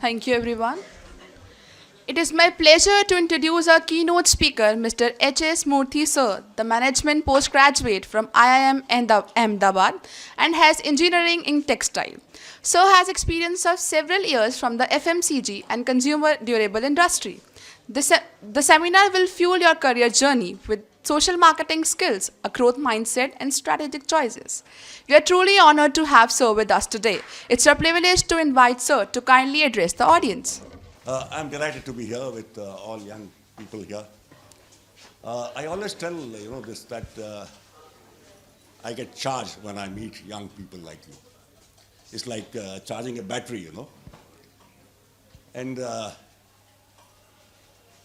Thank you, everyone. It is my pleasure to introduce our keynote speaker, Mr. H.S. Murthy Sir, the management postgraduate from IIM Ahmedabad and has engineering in textile. Sir has experience of several years from the FMCG and consumer durable industry. The seminar will fuel your career journey with social marketing skills, a growth mindset, and strategic choices. We are truly honored to have Sir with us today. It's a privilege to invite Sir to kindly address the audience. I'm delighted to be here with all young people here. I always tell this that I get charged when I meet young people like you. It's like charging a battery. And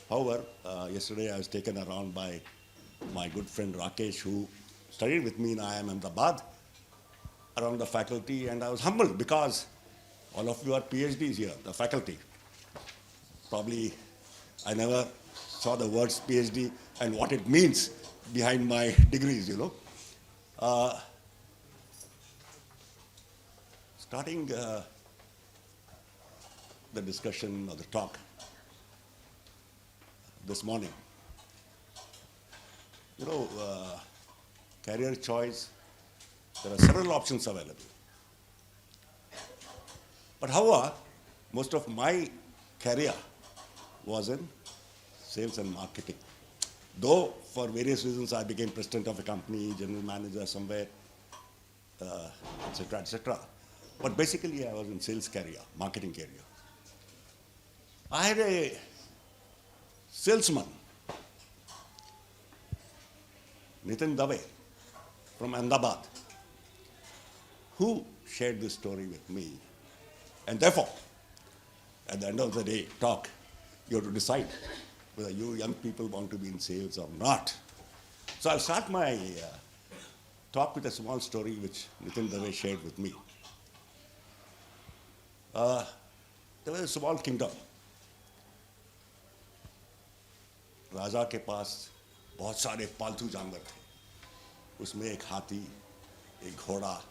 however, yesterday I was taken around by my good friend Rakesh, who studied with me in IIM Ahmedabad, around the faculty, and I was humbled because all of you are PhDs here, the faculty. Probably I never saw the words PhD and what it means behind my degrees. Starting the discussion or the talk this morning, career choice, there are several options available. But however, most of my career was in sales and marketing. Though for various reasons I became president of a company, general manager somewhere, etc., etc. But basically I was in sales career, marketing career. I had a salesman, Nitin Dave from Ahmedabad, who shared this story with me. And therefore, at the end of the day, talk, you have to decide whether you young people want to be in sales or not. So I'll start my talk with a small story which Nitin Dave shared with me. There was a small kingdom. राजा के पास बहुत सारे पालतू जानवर थे. उसमें एक हाथी, एक घोड़ा,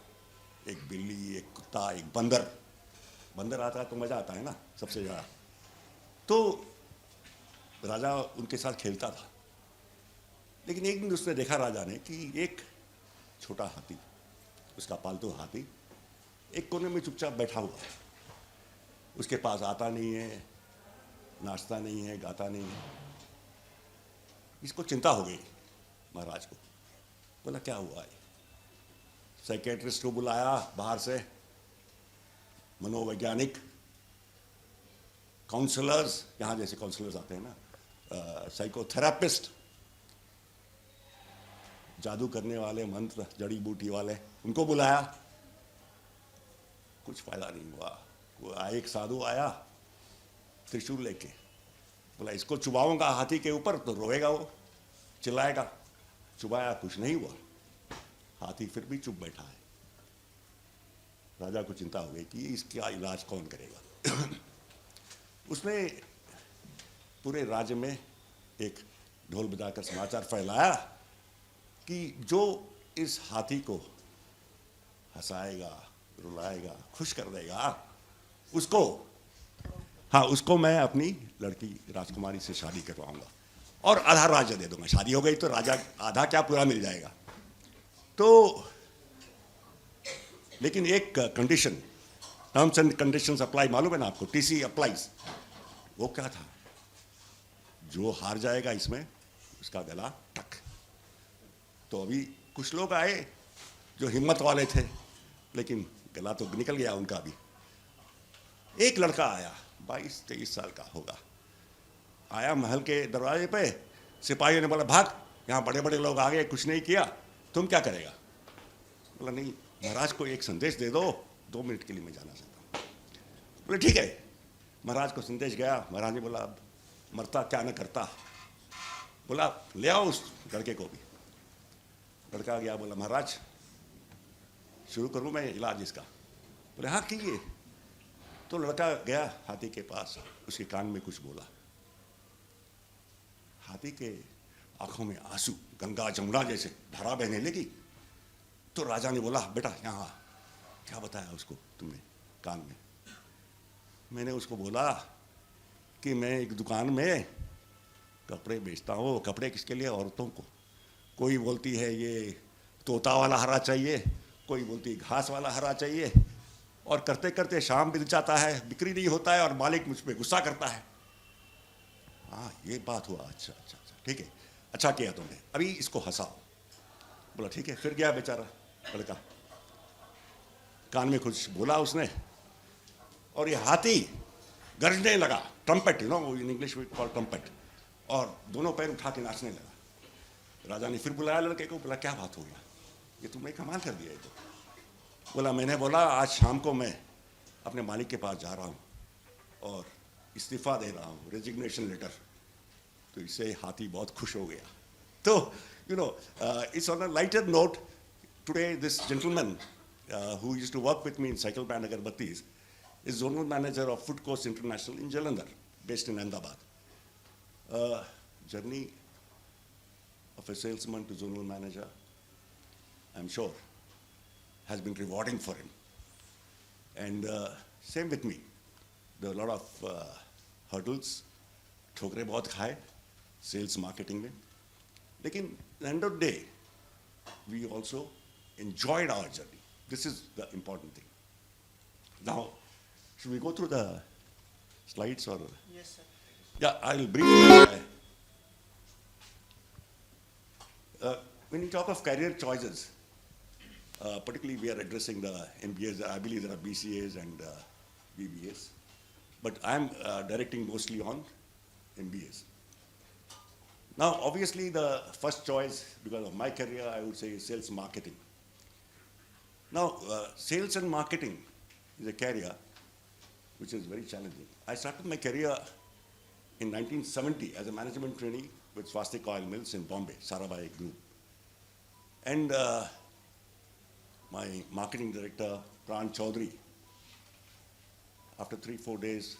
एक बिल्ली, एक कुत्ता, एक बंदर. बंदर आता है तो मजा आता है ना सबसे ज़्यादा. तो राजा उनके साथ खेलता था. लेकिन एक दिन उसने देखा राजा ने कि एक छोटा हाथी, उसका पालतू हाथी, एक कोने में चुपचाप बैठा हुआ है. उसके पास आता नहीं है, नाचता नहीं है, गाता नहीं है. इसको चिंता हो गई महाराज को. बोला क्या हुआ है? साइकेट्रिस्ट को बुलाया बाहर से, मनोवैज्ञानिक, काउंसलर्स, यहाँ जैसे काउंसलर्स आते हैं ना, साइकोथेरापिस्ट, जादू करने वाले, मंत्र जड़ी बूटी वाले, उनको बुलाया. कुछ फायदा नहीं हुआ. एक साधु आया त्रिशूल लेके. बोला इसको चुबाऊंगा हाथी के ऊपर तो रोएगा, वो चिल्लाएगा. चुबाया, कुछ नहीं हुआ. हाथी फिर भी चुप बैठा है. राजा को चिंता हो गई कि इसका इलाज कौन करेगा. उसने पूरे राज्य में एक ढोल बजाकर समाचार फैलाया कि जो इस हाथी को हंसाएगा, रुलाएगा, खुश कर देगा, उसको मैं अपनी लड़की राजकुमारी से शादी करवाऊंगा और आधा राज्य दे दूंगा. शादी हो गई तो राजा आधा क्या पूरा मिल जाएगा. तो लेकिन एक condition, terms and conditions apply, मालूम है ना आपको, टीसी अप्लाइज. वो क्या था? जो हार जाएगा इसमें उसका गला टक. तो अभी कुछ लोग आए जो हिम्मत वाले थे, लेकिन गला तो निकल गया उनका भी. एक लड़का आया, 22-23 साल का होगा. आया महल के दरवाजे पे. सिपाहियों ने बोला भाग, यहाँ बड़े बड़े लोग आ गए, कुछ नहीं किया, तुम क्या करेगा? बोला नहीं, महाराज को एक संदेश दे दो, 2 मिनट के लिए मैं जाना चाहता हूँ. बोले ठीक है. महाराज को संदेश गया. महाराज ने बोला अब मरता क्या न करता. बोला ले आओ उस लड़के को भी. लड़का गया. बोला महाराज शुरू करूँ मैं इलाज इसका? बोले हाँ कीजिए. तो लड़का गया हाथी के पास, उसके कान में कुछ बोला. हाथी के आंखों में आंसू गंगा जमुना जैसे धारा बहने लगी. तो राजा ने बोला बेटा यहाँ आ. क्या बताया उसको तुमने कान में? मैंने उसको बोला कि मैं एक दुकान में कपड़े बेचता हूँ। कपड़े किसके लिए? औरतों को। कोई बोलती है ये तोता वाला हरा चाहिए, कोई बोलती है घास वाला हरा चाहिए, और करते करते शाम बीत जाता है, बिक्री नहीं होता है और मालिक मुझ पर गुस्सा करता है। हाँ, ये बात हुआ। अच्छा अच्छा अच्छा, ठीक है, अच्छा किया तुमने, अभी इसको हंसाओ। बोला ठीक है। फिर गया बेचारा लड़का, कान में कुछ बोला उसने, और ये हाथी गरजने लगा, trumpet, you know, in English में कॉल ट्रम्पेट, और दोनों पैर उठा के नाचने लगा। राजा ने फिर बुलाया लड़के को, बोला क्या बात हो गया, ये तुमने कमाल कर दिया है। तो बोला मैंने बोला आज शाम को मैं अपने मालिक के पास जा रहा हूँ और इस्तीफा दे रहा हूँ, रेजिग्नेशन लेटर। तो इससे हाथी बहुत खुश हो गया। तो you know, it's on a lighter note, today this gentleman who used to work with me in Cycle Brand Agarbattis is zonal manager of Food Coast International in Jalandhar, based in Ahmedabad. Journey of a salesman to zonal manager, I'm sure, has been rewarding for him. And same with me. There are a lot of hurdles, ठोकरे बहुत खाए sales marketing में, लेकिन at the end of the day, we also enjoyed our journey. This is the important thing. Now, should we go through the slides or? Yes, sir. Yeah, I'll briefly. When you talk of career choices, particularly we are addressing the MBAs. I believe there are BCAs and BBAs, but I'm directing mostly on MBAs. Now, obviously, the first choice, because of my career, I would say is sales marketing. Now, sales and marketing is a career which is very challenging. I started my career in 1970 as a management trainee with Swastik Oil Mills in Bombay, Sarabhai Group. And my marketing director, Pran Chaudhary, after 3-4 days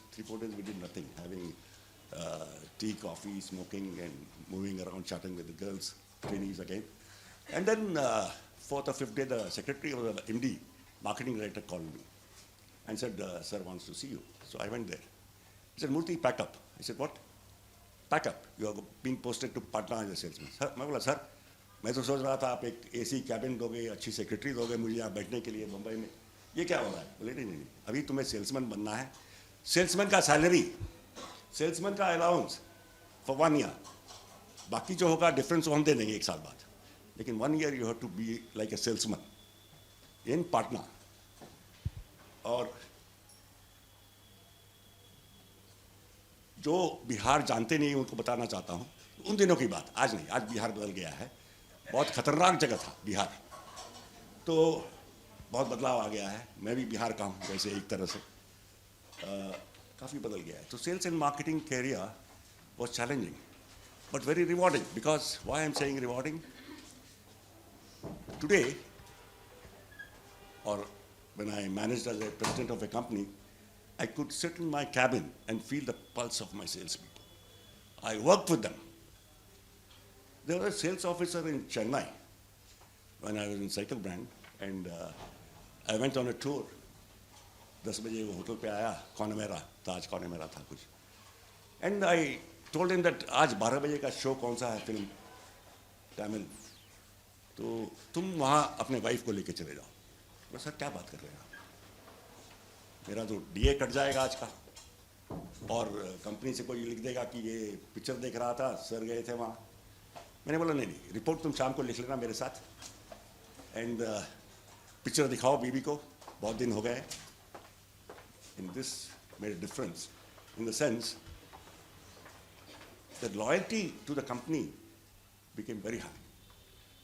we did nothing, having tea, coffee, smoking, and moving around, chatting with the girls, trainees again. And then, fourth or fifth day, the secretary of the MD, marketing director, called me and said, sir wants to see you. So I went there. He said, Murthy, pack up. I said, what? Pack up. You are being posted to Patna as a salesman. Sir, मैं बोला, sir, मैं तो सोच रहा था आप एक AC cabin दोगे, अच्छी सेक्रेटरी दोगे मुझे यहाँ बैठने के लिए मुंबई में. ये क्या हो रहा है? बोले नहीं, अभी तुम्हें सेल्समैन बनना है. सेल्समैन का सैलरी, सेल्समैन का अलाउंस फॉर 1 year. बाकी जो होगा डिफरेंस हम दे देंगे 1 साल बाद. लेकिन 1 year you have to be like a salesman in Patna. और जो बिहार जानते नहीं उनको बताना चाहता हूँ, उन दिनों की बात, आज नहीं, आज बिहार बदल गया है. बहुत खतरनाक जगह था बिहार, तो बहुत बदलाव आ गया है. मैं भी बिहार का हूँ वैसे एक तरह से, काफ़ी बदल गया है. तो sales and marketing career was challenging but very rewarding. Because why I'm saying rewarding? Today, or when I managed as a president of a company, I could sit in my cabin and feel the pulse of my salespeople. I worked with them. There was a sales officer in Chennai when I was in Cycle Brand, and I went on a tour. 10 बजे वो hotel पे आया, कौन है मेरा, ताज कौन है मेरा था कुछ. And I told him that आज 12 बजे का शो कौन सा है फिल्म तमिल, तो तुम वहाँ अपने वाइफ को लेके चले जाओ. बस सर क्या बात कर रहे हैं आप, मेरा तो DA कट जाएगा आज का, और कंपनी से कोई लिख देगा कि ये पिक्चर देख रहा था, सर गए थे वहाँ. मैंने बोला नहीं, रिपोर्ट तुम शाम को लिख लेना मेरे साथ, एंड पिक्चर दिखाओ बीबी को, बहुत दिन हो गए. And this made a difference in the sense that loyalty to the company became very high.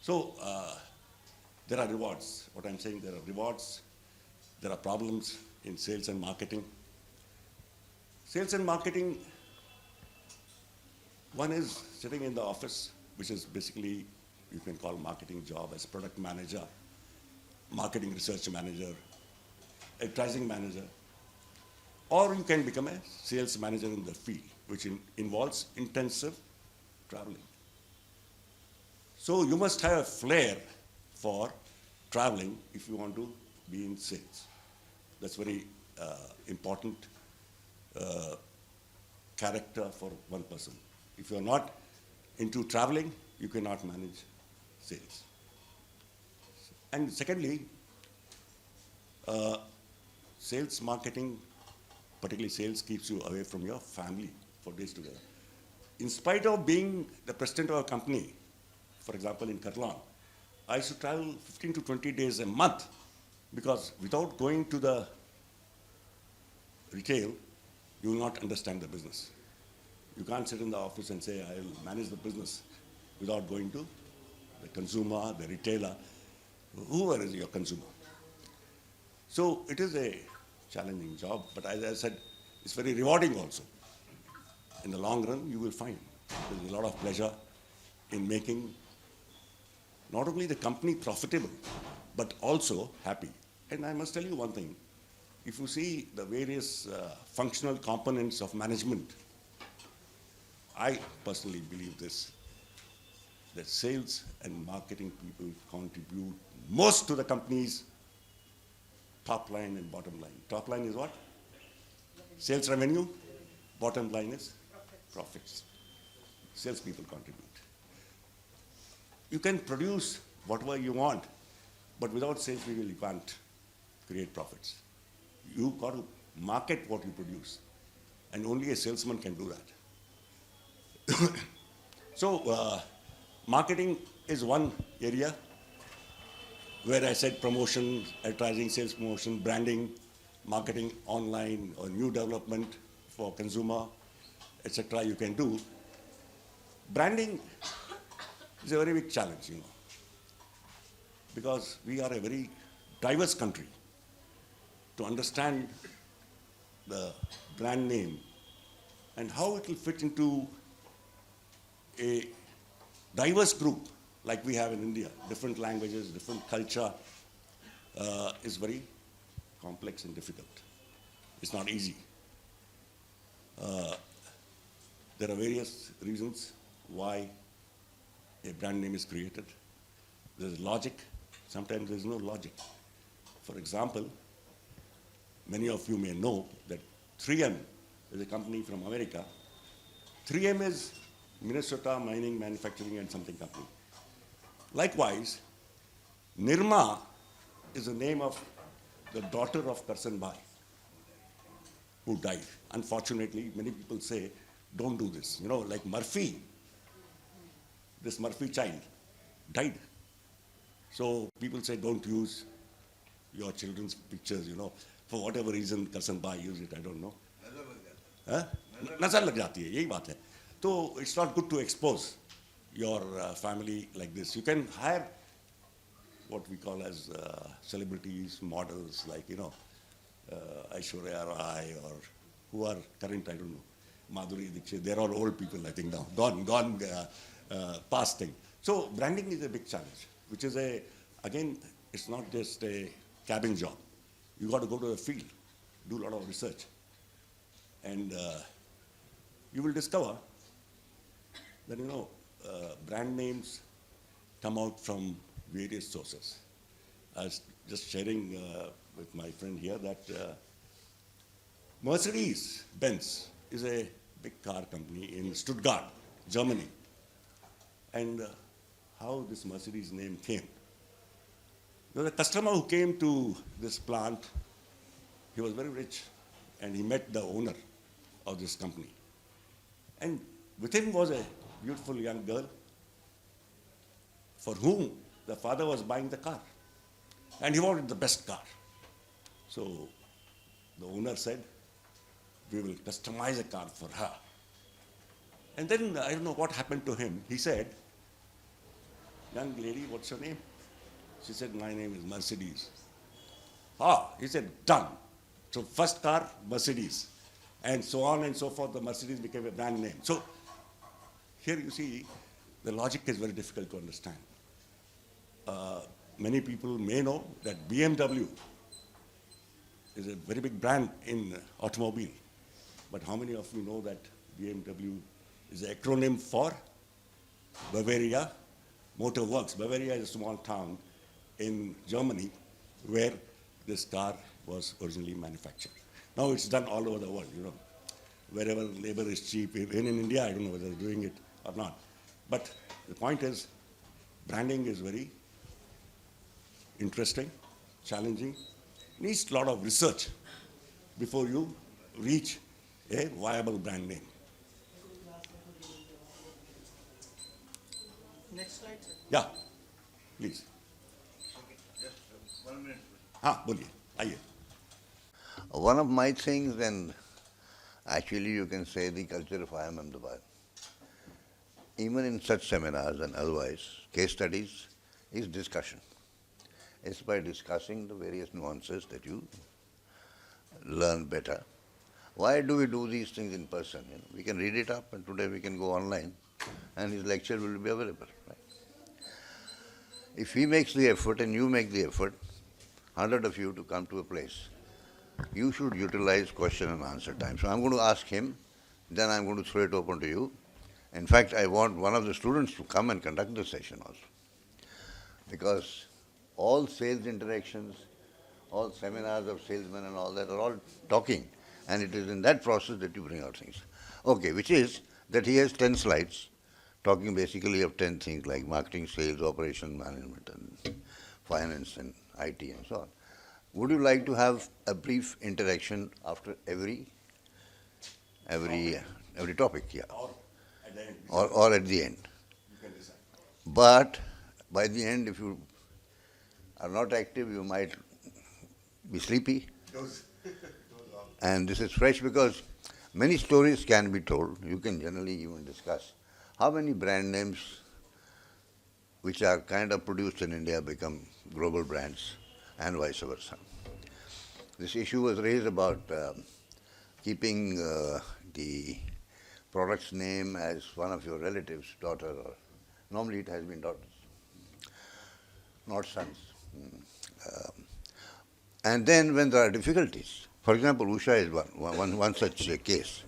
So there are rewards. What I'm saying, there are rewards, there are problems in sales and marketing. Sales and marketing, one is sitting in the office, which is basically, you can call marketing job as product manager, marketing research manager, advertising manager. Or you can become a sales manager in the field, which involves intensive traveling. So you must have a flair for traveling if you want to be in sales. That's very important. character for one person. If you're not into traveling, you cannot manage sales. And secondly, sales marketing, particularly sales, keeps you away from your family for days together. In spite of being the president of a company, for example, in Karlan, I used to travel 15 to 20 days a month because without going to the retail, you will not understand the business. You can't sit in the office and say, I will manage the business without going to the consumer, the retailer, whoever is your consumer. So it is a challenging job, but as I said, it's very rewarding also. In the long run, you will find there's a lot of pleasure in making not only the company profitable, but also happy. And I must tell you one thing. If you see the various functional components of management, I personally believe this, that sales and marketing people contribute most to the company's top line and bottom line. Top line is what? Sales revenue. Bottom line is profits. Sales people contribute. You can produce whatever you want, but without sales people, you can't create profits. You got to market what you produce, and only a salesman can do that. So, marketing is one area where I said promotion, advertising, sales promotion, branding, marketing online or new development for consumer, etc. you can do. Branding is a very big challenge, because we are a very diverse country. To understand the brand name and how it will fit into a diverse group like we have in India, different languages, different culture, is very complex and difficult. It's not easy. There are various reasons why a brand name is created. There's logic. Sometimes there's no logic. For example, many of you may know that 3M is a company from America. 3M is Minnesota Mining, Manufacturing and something company. Likewise, Nirma is the name of the daughter of Karsan Bhai, who died. Unfortunately, many people say, don't do this. Like Murphy, this Murphy child died. So people say, don't use your children's pictures, for whatever reason Karsan Bhai used it, I don't know. Nazar lag jati hai, yahi baat hai. So it's not good to expose your family like this. You can hire what we call as celebrities, models like, Aishwarya Rai or who are current, I don't know, Madhuri Dixit. They're all old people, I think now, gone past thing. So branding is a big challenge, which is again, it's not just a cabin job. You got to go to the field, do a lot of research, and you will discover that brand names come out from various sources. I was just sharing with my friend here that Mercedes-Benz is a big car company in Stuttgart, Germany. And how this Mercedes name came. There was a customer who came to this plant. He was very rich, and he met the owner of this company. And with him was a beautiful young girl for whom the father was buying the car. And he wanted the best car. So the owner said, we will customize a car for her. And then, I don't know what happened to him. He said, young lady, what's your name? She said, my name is Mercedes. He said, done. So first car, Mercedes. And so on and so forth, the Mercedes became a brand name. So here you see, the logic is very difficult to understand. Many people may know that BMW is a very big brand in automobile. But how many of you know that BMW is an acronym for Bavaria Motor Works? Bavaria is a small town in Germany where this car was originally manufactured. Now it's done all over the world, wherever labor is cheap. Even in India, I don't know whether they're doing it or not. But the point is, branding is very interesting, challenging, needs a lot of research before you reach a viable brand name. Next slide, sir. Yeah, please. Just 1 minute. हाँ बोलिए आइए. One of my things, and actually you can say the culture of IIM Ahmedabad, even in such seminars and otherwise, case studies, is discussion. It's by discussing the various nuances that you learn better. Why do we do these things in person? We can read it up, and today we can go online, and his lecture will be available. Right? If he makes the effort and you make the effort, 100 of you to come to a place, you should utilize question and answer time. So I'm going to ask him, then I'm going to throw it open to you. In fact, I want one of the students to come and conduct the session also. Because all sales interactions, all seminars of salesmen and all that are all talking. And it is in that process that you bring out things. Okay, which is that he has 10 slides talking basically of 10 things like marketing, sales, operation, management, and finance, and IT, and so on. Would you like to have a brief interaction after every topic? Yeah. Or at the end. Or at the end. You can decide. But by the end, if you are not active, you might be sleepy. Those And this is fresh because many stories can be told. You can generally even discuss how many brand names which are kind of produced in India become global brands and vice versa. This issue was raised about keeping the product's name as one of your relatives, daughter, or normally it has been daughters, not sons. And then when there are difficulties, for example, Usha is one such case,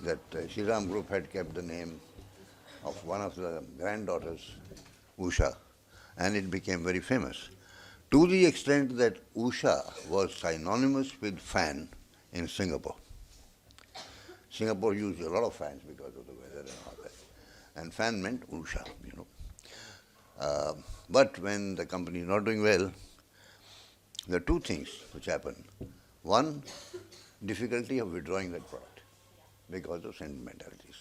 that Shriram Group had kept the name of one of the granddaughters, Usha, and it became very famous. To the extent that Usha was synonymous with fan in Singapore. Singapore used a lot of fans because of the weather and all that. And fan meant Usha, you know. But when the company is not doing well, there are two things which happen. One, difficulty of withdrawing that product because of sentimentalities.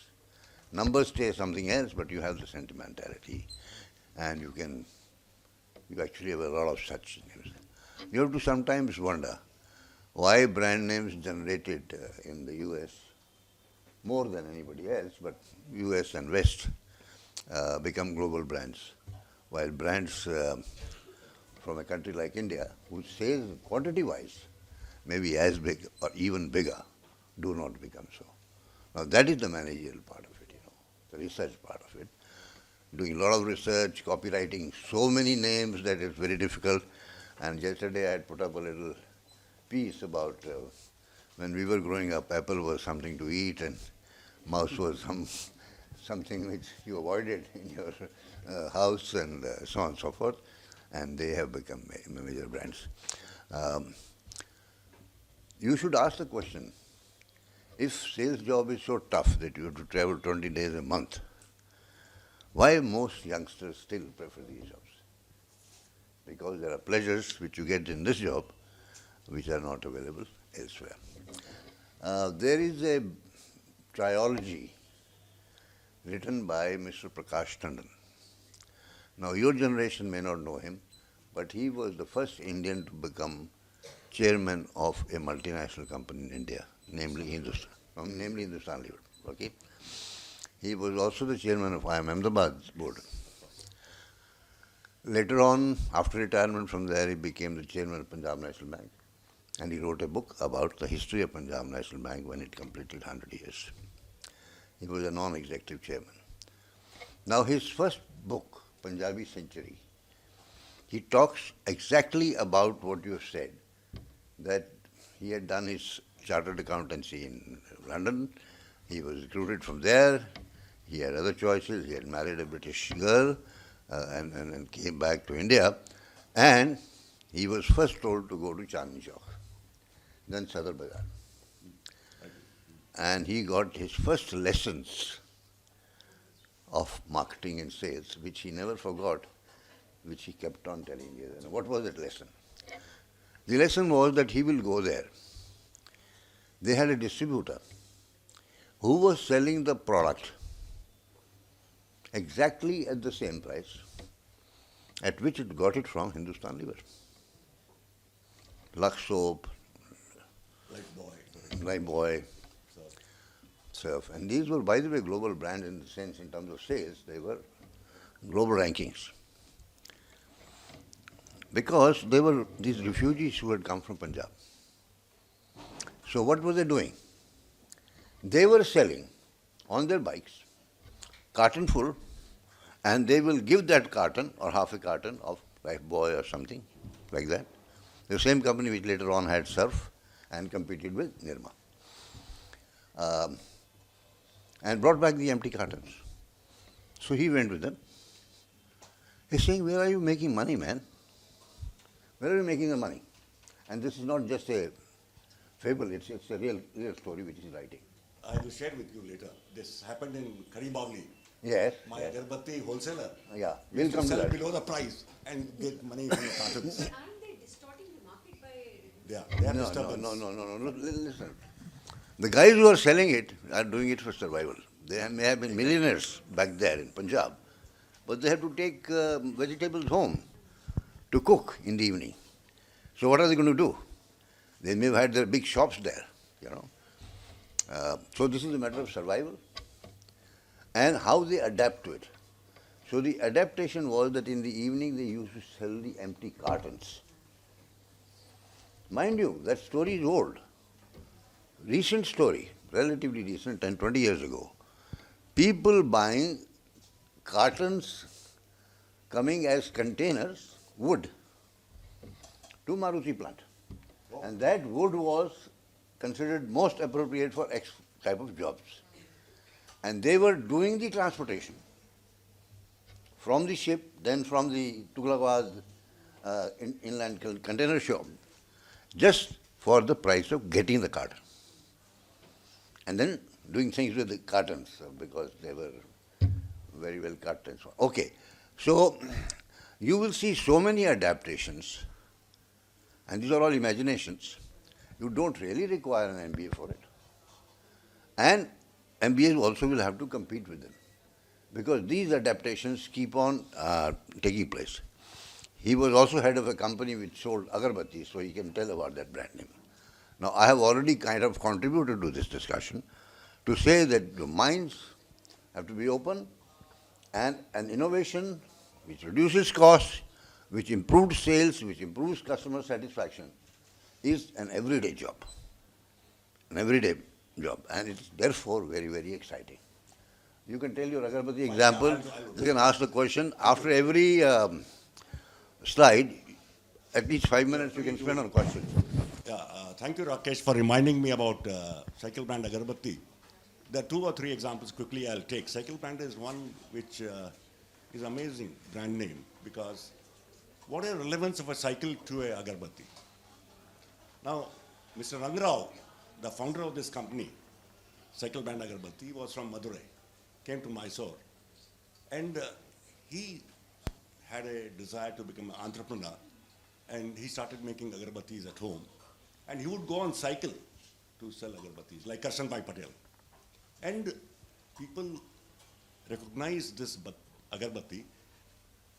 Numbers stay something else, but you have the sentimentality, and you actually have a lot of such names. You have to sometimes wonder why brand names generated in the US more than anybody else, but US and West become global brands, while brands from a country like India, whose sales quantity-wise may be as big or even bigger, do not become so. Now that is the managerial part of it, the research part of it. Doing a lot of research, copywriting so many names that it's very difficult. And yesterday I had put up a little piece about when we were growing up, apple was something to eat and mouse was something which you avoided in your house, and so on and so forth. And they have become major brands. You should ask the question, if sales job is so tough that you have to travel 20 days a month, why most youngsters still prefer these jobs? Because there are pleasures which you get in this job which are not available elsewhere. There is a trilogy written by Mr. Prakash Tandon. Now your generation may not know him, but he was the first Indian to become chairman of a multinational company in India, namely Hindustan Lever. Okay? He was also the chairman of IIM Ahmedabad's board. Later on, after retirement from there, he became the chairman of Punjab National Bank. And he wrote a book about the history of Punjab National Bank when it completed 100 years. He was a non-executive chairman. Now his first book, Punjabi Century, he talks exactly about what you have said, that he had done his chartered accountancy in London, he was recruited from there, he had other choices, he had married a British girl and came back to India, and he was first told to go to Chandni Chowk, then Sadar Bazaar. and he got his first lessons of marketing and sales, which he never forgot, which he kept on telling me. And what was that lesson? The lesson was that he will go there. They had a distributor who was selling the product exactly at the same price at which it got it from Hindustan Liver. Lux Soap, Lifebuoy, Surf. And these were, by the way, global brands in the sense, in terms of sales, they were global rankings. Because they were these refugees who had come from Punjab. So what were they doing? They were selling on their bikes, carton full, and they will give that carton or half a carton of Lifebuoy or something like that. The same company which later on had Surf and competed with Nirma. And brought back the empty cartons. So he went with them. He's saying, where are you making money, man? Where are you making the money? And this is not just a fable, it's a real story which he's writing. I will share with you later. This happened in Karibavli. Yes. My yes. agarbatti wholesaler. Yeah, We'll we'll come to sell that. below the price and get money from the cartons. Aren't they distorting the market by... They are No, disturbance. no. Listen. The guys who are selling it are doing it for survival. They may have been millionaires back there in Punjab, but they have to take vegetables home to cook in the evening. So what are they going to do? They may have had their big shops there, you know. So this is a matter of survival and how they adapt to it. So the adaptation was that in the evening they used to sell the empty cartons. Mind you, that story is old. Recent story, relatively recent, 10, 20 years ago. People buying cartons coming as containers, wood, to Maruti plant. And that wood was considered most appropriate for X type of jobs. And they were doing the transportation from the ship, then from the Tughlaqabad inland container shop, just for the price of getting the carton. And then doing things with the cartons because they were very well cut and so on. Okay, so you will see so many adaptations, and these are all imaginations. You don't really require an MBA for it. And MBAs also will have to compete with them because these adaptations keep on taking place. He was also head of a company which sold agarbatti, so he can tell about that brand name. Now, I have already kind of contributed to this discussion to say that the minds have to be open, and an innovation which reduces costs, which improves sales, which improves customer satisfaction is an everyday job. An everyday job, and it's therefore very, very exciting. You can tell your agarbatti example, you can ask the question. After every slide, at least 5 minutes you can spend on questions. Yeah, thank you, Rakesh, for reminding me about Cycle Brand Agarbatti. There are 2 or 3 examples quickly I'll take. Cycle Brand is one which is amazing brand name because what is the relevance of a cycle to a agarbatti? Now, Mr. Rangrao, the founder of this company, Cycle Brand Agarbatti, was from Madurai, came to Mysore, and he had a desire to become an entrepreneur, and he started making agarbattis at home, and he would go on cycle to sell agarbattis, like Karshan Bhai Patel. And people recognize this agarbatti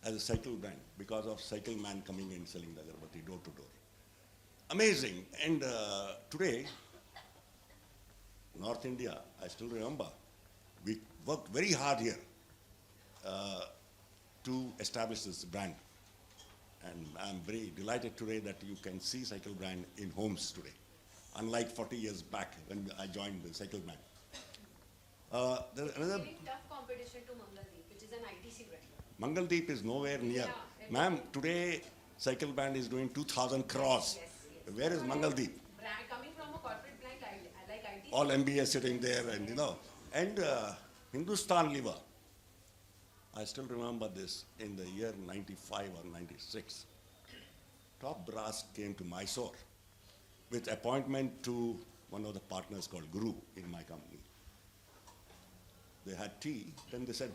as a cycle brand because of cycle man coming and selling the agarbatti door to door. Amazing. And today, North India, I still remember, we worked very hard here to establish this brand. And I'm very delighted today that you can see Cycle Brand in homes today, unlike 40 years back when I joined the Cycle Brand. There's another. Very tough competition to Mangaldeep, which is an ITC brand. Mangaldeep is nowhere near. Yeah, Ma'am, today Cycle Brand is doing 2,000 crores. Yes. Where is Mangaldeep? Brand coming from a corporate brand like ITC. All MBA sitting there, and and Hindustan Liver. I still remember this in the year 95 or 96. Top brass came to Mysore with appointment to one of the partners called Guru in my company. They had tea, then they said,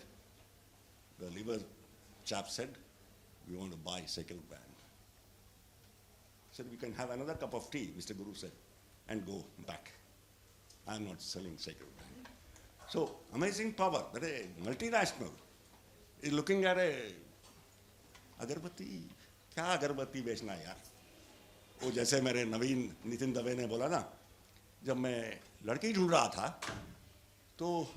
the liver chap said, we want to buy Cycle brand. Said, we can have another cup of tea, Mr. Guru said, and go back. I'm not selling Cycle brand. So, amazing power that a multinational is looking at a अगरबत्ती, क्या अगरबत्ती बेचना है यार? वो जैसे मेरे नवीन नितिन दवे ने बोला ना, जब मैं लड़की ढूंढ रहा था तो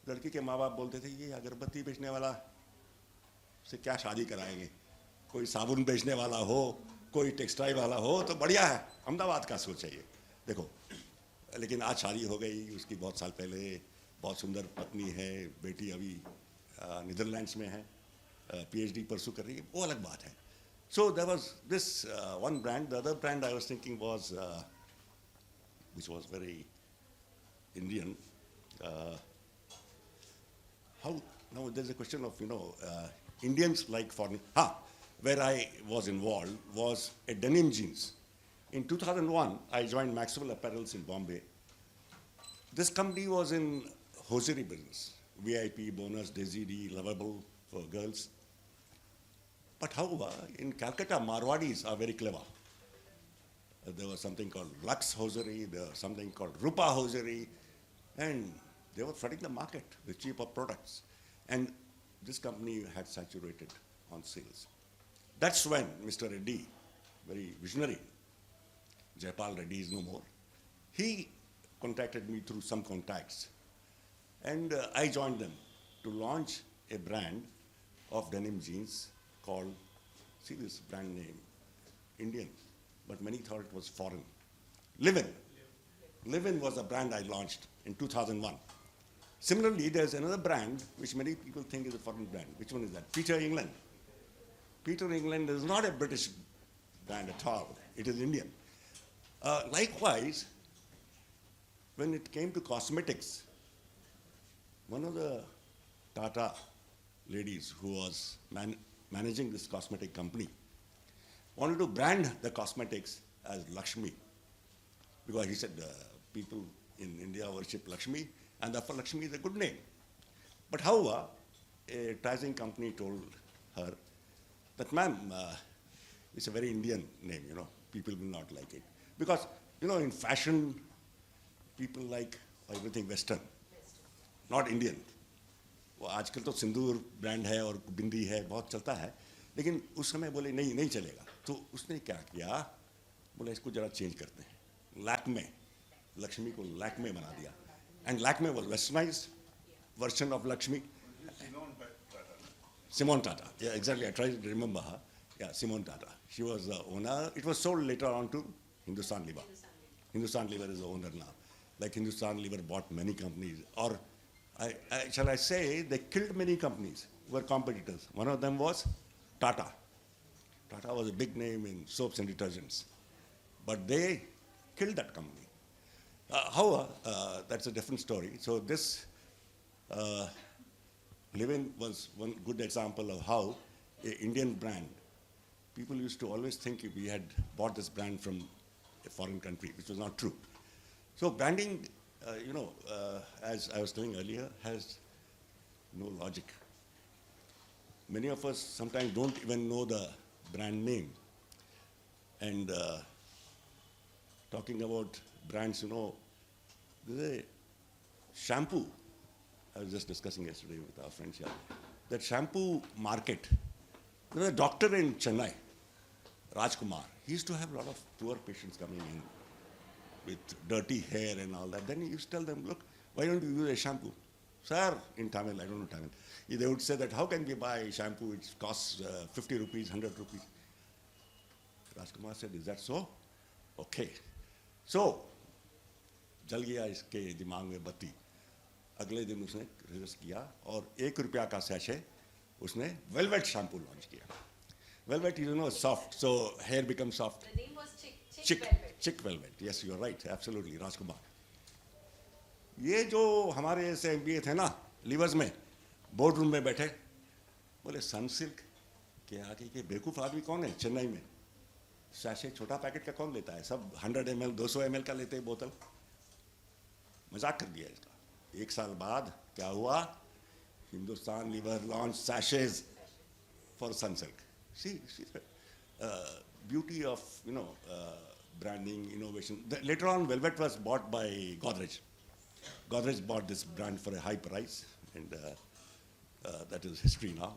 लड़की के माँ बाप बोलते थे ये अगरबत्ती बेचने वाला से क्या शादी कराएंगे, कोई साबुन बेचने वाला हो, कोई टेक्सटाइल वाला हो तो बढ़िया है, अहमदाबाद का सोच है ये। देखो, लेकिन आज शादी हो गई उसकी, बहुत साल पहले, बहुत सुंदर पत्नी है, बेटी अभी नीदरलैंड्स में है, PhD परसू कर रही है, वो अलग बात है। So there was this one brand. The other brand I was thinking was, which was very Indian. How now? There's a question of Indians like foreign. Where I was involved was a denim jeans. In 2001, I joined Maxwell Apparels in Bombay. This company was in hosiery business, VIP, bonus, Daisy D, lovable for girls. But however, in Calcutta, Marwadis are very clever. There was something called Lux hosiery, there was something called Rupa hosiery, and they were flooding the market with cheaper products. And this company had saturated on sales. That's when Mr. Reddy, very visionary, Jaipal Reddy is no more, he contacted me through some contacts. And I joined them to launch a brand of denim jeans called, see this brand name, Indian, but many thought it was foreign. Livin. Livin was a brand I launched in 2001. Similarly, there's another brand which many people think is a foreign brand. Which one is that? Peter England. Peter England is not a British brand at all. It is Indian. Likewise, when it came to cosmetics, one of the Tata ladies who was managing this cosmetic company wanted to brand the cosmetics as Lakshmi, because he said people in India worship Lakshmi, and therefore Lakshmi is a good name. But however, a advertising company told her that, ma'am, it's a very Indian name, people will not like it. Because, in fashion, people like everything Western, not Indian. वो आजकल तो सिंदूर brand है और बिंदी है, बहुत चलता है, लेकिन उस समय बोले नहीं चलेगा। तो उसने क्या किया, बोले इसको जरा चेंज करते हैं, लैक्मे, लक्ष्मी को लैक्मे बना दिया, and Lakme was westernised version of Lakshmi. Simone Tata, yeah, exactly. I tried to remember her. Yeah, Simone Tata. She was the owner. It was sold later on to Hindustan Lever. Hindustan Lever is the owner now. Like Hindustan Lever bought many companies, or shall I say, they killed many companies who were competitors. One of them was Tata. Tata was a big name in soaps and detergents, but they killed that company. However, that's a different story. So this Livin was one good example of how an Indian brand, people used to always think if we had bought this brand from a foreign country, which was not true. So branding, as I was telling earlier, has no logic. Many of us sometimes don't even know the brand name. And talking about brands, there's a shampoo. I was just discussing yesterday with our friends here. That shampoo market, there was a doctor in Chennai, Rajkumar. He used to have a lot of poor patients coming in with dirty hair and all that. Then he used to tell them, look, why don't you use a shampoo? Sir, in Tamil, I don't know Tamil. They would say that, how can we buy shampoo which costs 50 rupees, 100 rupees? Rajkumar said, is that so? Okay. So, जल गया इसके दिमाग में बत्ती. अगले दिन उसने reverse किया और ₹1 का सैशे उसने वेलवेट शैम्पू लॉन्च किया. Velvet, soft, so hair becomes soft. The name was Chick Velvet. Chick Velvet. Yes, you are right. Absolutely, Rajkumar. ये जो हमारे ऐसे MBA थे ना, लीवर्स में, बोर्ड रूम में बैठे, बोले सनसिल्क के आगे के बेवकूफ़ आदमी कौन है चेन्नई में? सैशे छोटा पैकेट का कौन लेता है? सब 100 ml, 200 ml का लेते हैं बोतल. मजाक कर दिया इसका. एक साल बाद क्या हुआ? Hindustan Lever launch sachets for Sunsilk. See beauty of branding, innovation. Later on, Velvet was bought by Godrej. Godrej bought this brand for a high price, and that is history now.